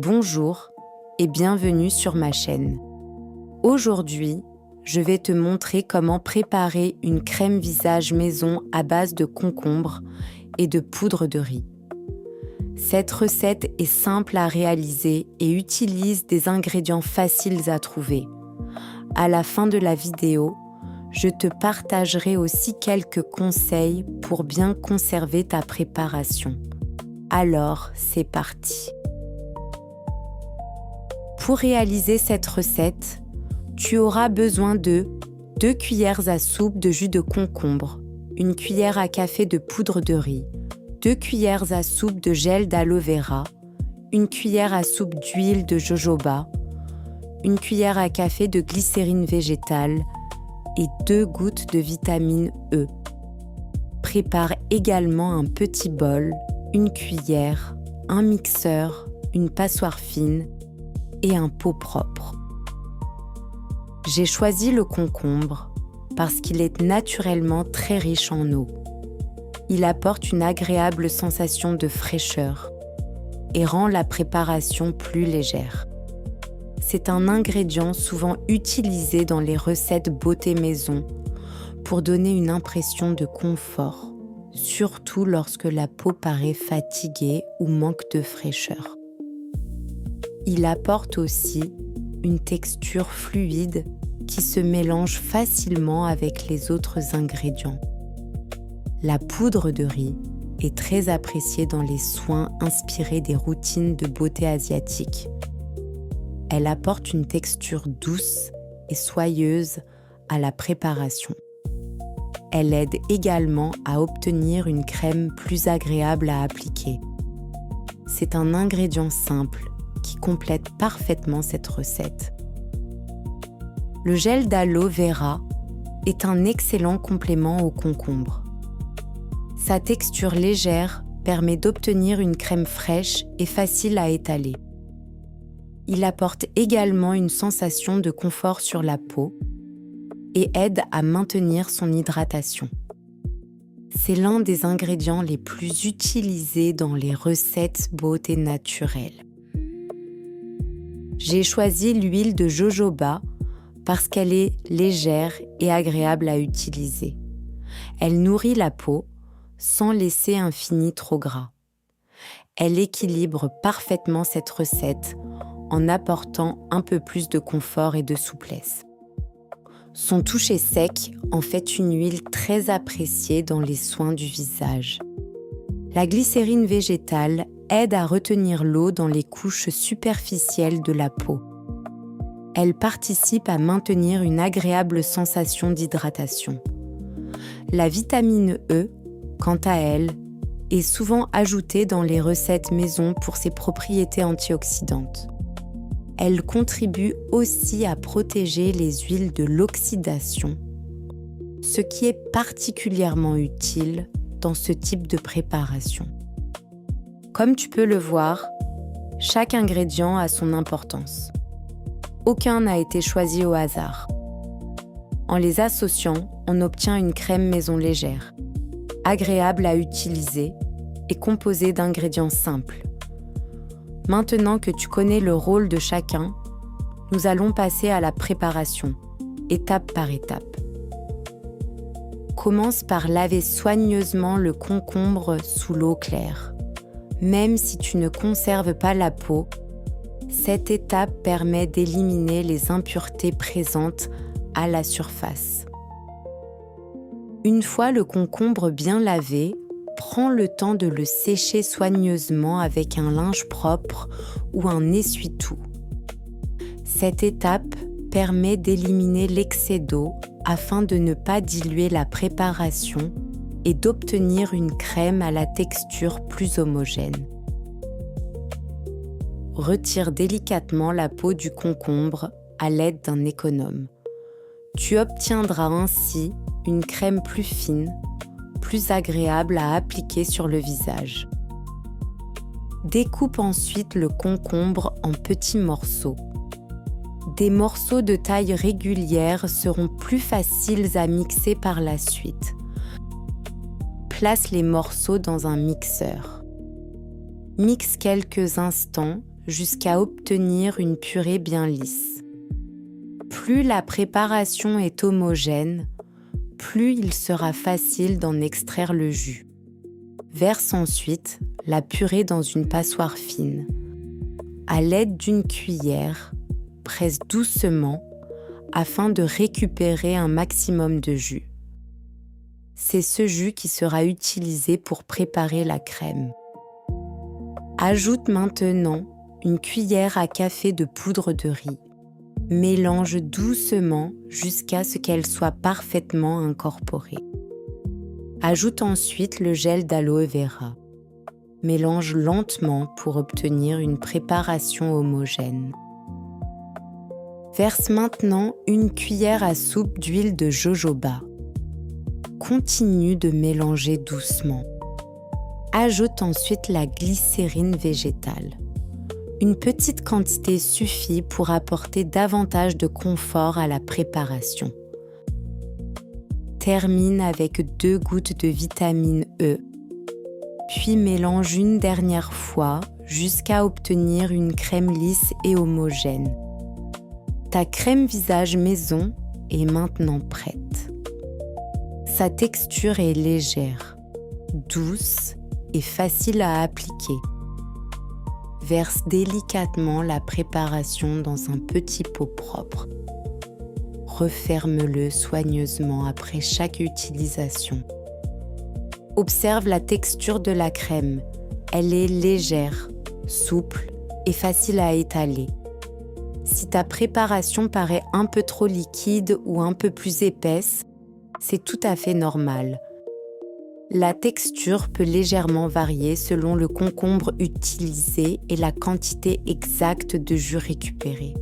Bonjour et bienvenue sur ma chaîne. Aujourd'hui, je vais te montrer comment préparer une crème visage maison à base de concombre et de poudre de riz. Cette recette est simple à réaliser et utilise des ingrédients faciles à trouver. À la fin de la vidéo, je te partagerai aussi quelques conseils pour bien conserver ta préparation. Alors, c'est parti! Pour réaliser cette recette, tu auras besoin de 2 cuillères à soupe de jus de concombre, 1 cuillère à café de poudre de riz, 2 cuillères à soupe de gel d'aloe vera, 1 cuillère à soupe d'huile de jojoba, 1 cuillère à café de glycérine végétale et 2 gouttes de vitamine E. Prépare également un petit bol, 1 cuillère, un mixeur, une passoire fine et un pot propre. J'ai choisi le concombre parce qu'il est naturellement très riche en eau. Il apporte une agréable sensation de fraîcheur et rend la préparation plus légère. C'est un ingrédient souvent utilisé dans les recettes beauté maison pour donner une impression de confort, surtout lorsque la peau paraît fatiguée ou manque de fraîcheur. Il apporte aussi une texture fluide qui se mélange facilement avec les autres ingrédients. La poudre de riz est très appréciée dans les soins inspirés des routines de beauté asiatiques. Elle apporte une texture douce et soyeuse à la préparation. Elle aide également à obtenir une crème plus agréable à appliquer. C'est un ingrédient simple qui complète parfaitement cette recette. Le gel d'aloe vera est un excellent complément au concombre. Sa texture légère permet d'obtenir une crème fraîche et facile à étaler. Il apporte également une sensation de confort sur la peau et aide à maintenir son hydratation. C'est l'un des ingrédients les plus utilisés dans les recettes beauté naturelle. J'ai choisi l'huile de jojoba parce qu'elle est légère et agréable à utiliser. Elle nourrit la peau sans laisser un fini trop gras. Elle équilibre parfaitement cette recette en apportant un peu plus de confort et de souplesse. Son toucher sec en fait une huile très appréciée dans les soins du visage. La glycérine végétale aide à retenir l'eau dans les couches superficielles de la peau. Elle participe à maintenir une agréable sensation d'hydratation. La vitamine E, quant à elle, est souvent ajoutée dans les recettes maison pour ses propriétés antioxydantes. Elle contribue aussi à protéger les huiles de l'oxydation, ce qui est particulièrement utile dans ce type de préparation. Comme tu peux le voir, chaque ingrédient a son importance. Aucun n'a été choisi au hasard. En les associant, on obtient une crème maison légère, agréable à utiliser et composée d'ingrédients simples. Maintenant que tu connais le rôle de chacun, nous allons passer à la préparation, étape par étape. Commence par laver soigneusement le concombre sous l'eau claire. Même si tu ne conserves pas la peau, cette étape permet d'éliminer les impuretés présentes à la surface. Une fois le concombre bien lavé, prends le temps de le sécher soigneusement avec un linge propre ou un essuie-tout. Cette étape permet d'éliminer l'excès d'eau afin de ne pas diluer la préparation et d'obtenir une crème à la texture plus homogène. Retire délicatement la peau du concombre à l'aide d'un économe. Tu obtiendras ainsi une crème plus fine, plus agréable à appliquer sur le visage. Découpe ensuite le concombre en petits morceaux. Des morceaux de taille régulière seront plus faciles à mixer par la suite. Place les morceaux dans un mixeur. Mixe quelques instants jusqu'à obtenir une purée bien lisse. Plus la préparation est homogène, plus il sera facile d'en extraire le jus. Verse ensuite la purée dans une passoire fine. À l'aide d'une cuillère, presse doucement afin de récupérer un maximum de jus. C'est ce jus qui sera utilisé pour préparer la crème. Ajoute maintenant une cuillère à café de poudre de riz. Mélange doucement jusqu'à ce qu'elle soit parfaitement incorporée. Ajoute ensuite le gel d'aloe vera. Mélange lentement pour obtenir une préparation homogène. Verse maintenant une cuillère à soupe d'huile de jojoba. Continue de mélanger doucement. Ajoute ensuite la glycérine végétale. Une petite quantité suffit pour apporter davantage de confort à la préparation. Termine avec 2 gouttes de vitamine E, puis mélange une dernière fois jusqu'à obtenir une crème lisse et homogène. Ta crème visage maison est maintenant prête. Sa texture est légère, douce et facile à appliquer. Verse délicatement la préparation dans un petit pot propre. Referme-le soigneusement après chaque utilisation. Observe la texture de la crème. Elle est légère, souple et facile à étaler. Si ta préparation paraît un peu trop liquide ou un peu plus épaisse, c'est tout à fait normal. La texture peut légèrement varier selon le concombre utilisé et la quantité exacte de jus récupéré.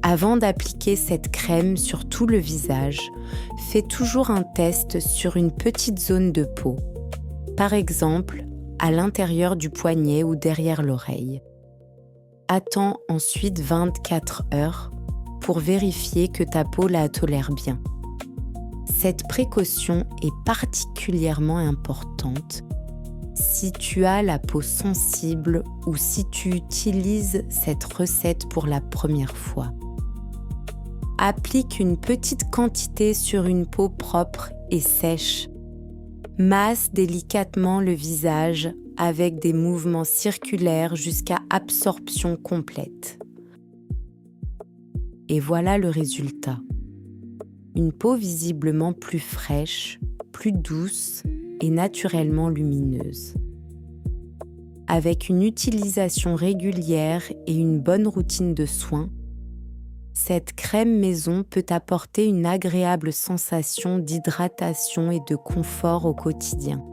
Avant d'appliquer cette crème sur tout le visage, fais toujours un test sur une petite zone de peau, par exemple à l'intérieur du poignet ou derrière l'oreille. Attends ensuite 24 heures pour vérifier que ta peau la tolère bien. Cette précaution est particulièrement importante si tu as la peau sensible ou si tu utilises cette recette pour la première fois. Applique une petite quantité sur une peau propre et sèche. Masse délicatement le visage avec des mouvements circulaires jusqu'à absorption complète. Et voilà le résultat. Une peau visiblement plus fraîche, plus douce et naturellement lumineuse. Avec une utilisation régulière et une bonne routine de soins, cette crème maison peut apporter une agréable sensation d'hydratation et de confort au quotidien.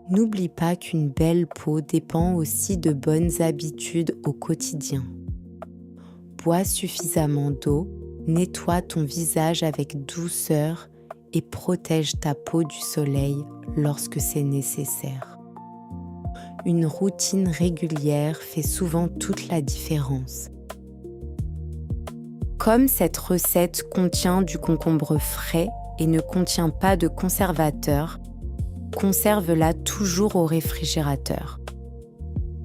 N'oublie pas qu'une belle peau dépend aussi de bonnes habitudes au quotidien. Bois suffisamment d'eau, nettoie ton visage avec douceur et protège ta peau du soleil lorsque c'est nécessaire. Une routine régulière fait souvent toute la différence. Comme cette recette contient du concombre frais et ne contient pas de conservateur, conserve-la toujours au réfrigérateur.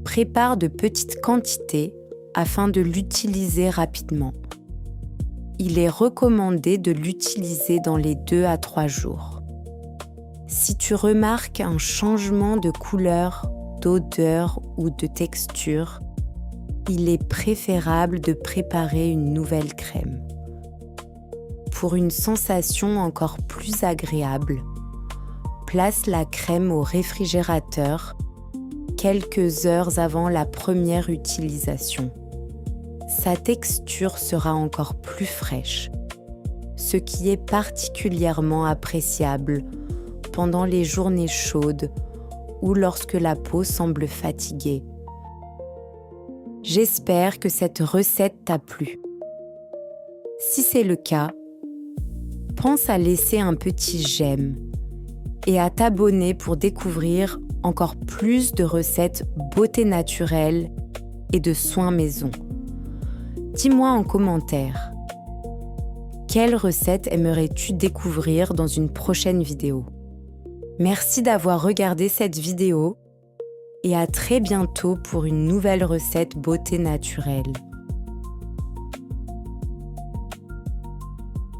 Prépare de petites quantités afin de l'utiliser rapidement. Il est recommandé de l'utiliser dans les 2 à 3 jours. Si tu remarques un changement de couleur, d'odeur ou de texture, il est préférable de préparer une nouvelle crème. Pour une sensation encore plus agréable, place la crème au réfrigérateur quelques heures avant la première utilisation. Sa texture sera encore plus fraîche, ce qui est particulièrement appréciable pendant les journées chaudes ou lorsque la peau semble fatiguée. J'espère que cette recette t'a plu. Si c'est le cas, pense à laisser un petit j'aime et à t'abonner pour découvrir encore plus de recettes beauté naturelle et de soins maison. Dis-moi en commentaire, quelle recette aimerais-tu découvrir dans une prochaine vidéo ? Merci d'avoir regardé cette vidéo et à très bientôt pour une nouvelle recette beauté naturelle.